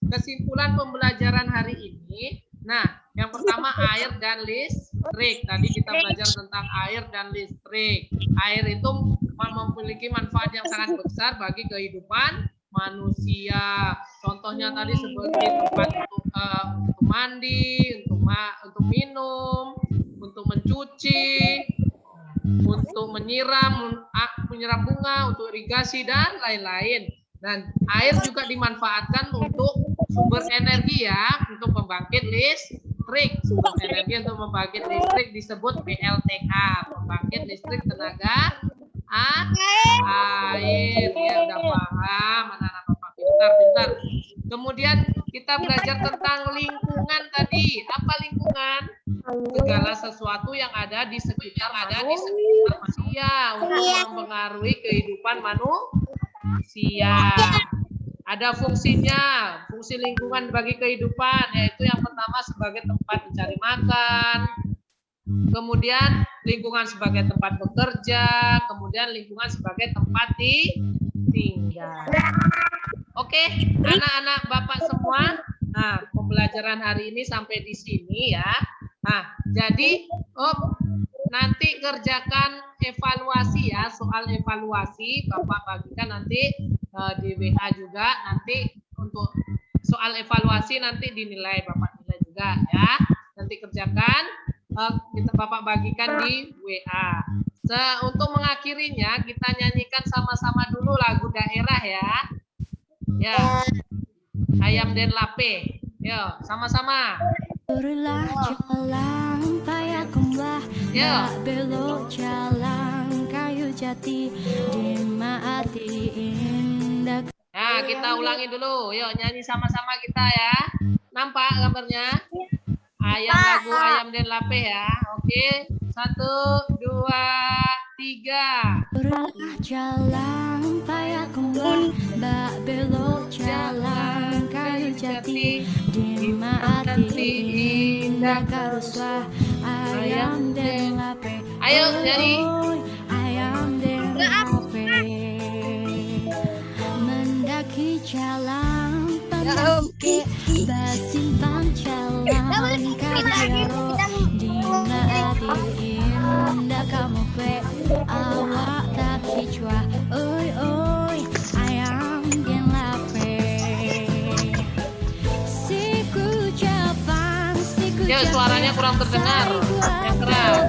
Kesimpulan pembelajaran hari ini. Nah, yang pertama air dan listrik. Tadi kita belajar tentang air dan listrik. Air itu memiliki manfaat yang sangat besar bagi kehidupan manusia. Contohnya tadi seperti tempat untuk mandi, untuk minum, untuk mencuci, untuk menyiram bunga, untuk irigasi, dan lain-lain. Dan air juga dimanfaatkan untuk sumber energi ya, untuk pembangkit listrik. Sumber energi untuk membangkit listrik disebut PLTA, pembangkit listrik tenaga air. Ya udah paham anak-anak Bapak, pintar. Kemudian kita belajar tentang lingkungan tadi. Apa lingkungan? Segala sesuatu yang ada di sekitar manusia untuk mempengaruhi kehidupan manusia. Ada fungsinya, fungsi lingkungan bagi kehidupan, yaitu yang pertama sebagai tempat mencari makan, kemudian lingkungan sebagai tempat bekerja, kemudian lingkungan sebagai tempat tinggal. Oke, anak-anak Bapak semua, nah pembelajaran hari ini sampai di sini ya. Nah, jadi nanti kerjakan evaluasi ya, soal evaluasi Bapak bagikan nanti di WA juga, nanti untuk soal evaluasi nanti dinilai, Bapak nilai juga ya. Nanti kerjakan, kita Bapak bagikan di WA. Untuk mengakhirinya kita nyanyikan sama-sama dulu lagu daerah ya. Ya. Ayam Den Lape. Yo, sama-sama. Luruslah jalan payakumlah, tak belok jalan kayu jati, dimati indah. Nah, kita ulangi dulu. Yuk, nyanyi sama-sama kita ya. Nampak gambarnya? Lagu Ayam Den Lape ya. Oke, 1, 2, 3. Luruslah jalan payakumlah, tak belok jalan kayu jati, dimati indah karuslah ayam Den Lape. Ayo nyanyi. Ayam Den Lape. suaranya kurang terdengar. Yang keras.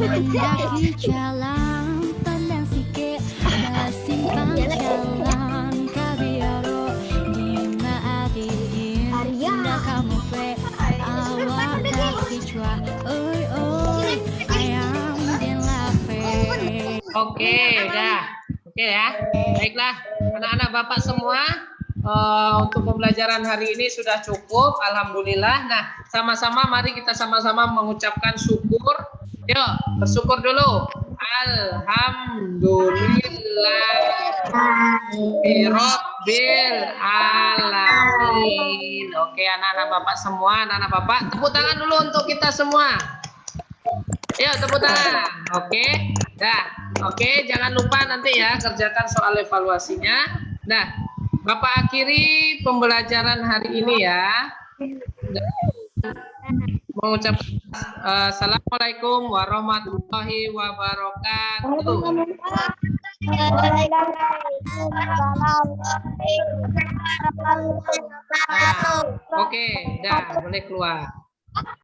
Mendaki jalan tandang sike basimpang jalan kabiaro di maati indah kamu pe awak kaki cua oi oi ayam den lape. Oke, udah. Oke ya. Baiklah, anak-anak Bapak semua. Untuk pembelajaran hari ini sudah cukup, alhamdulillah. Nah, sama-sama mari kita sama-sama mengucapkan syukur. Yuk, bersyukur dulu. Alhamdulillah Rabbil alamin. Oke, anak-anak Bapak semua, anak-anak Bapak, tepuk tangan dulu untuk kita semua. Yuk, tepuk tangan. Oke. Dah. Oke, jangan lupa nanti ya kerjakan soal evaluasinya. Nah, Bapak akhiri pembelajaran hari ini ya. Mengucapkan assalamualaikum warahmatullahi wabarakatuh. Oke, dah boleh keluar.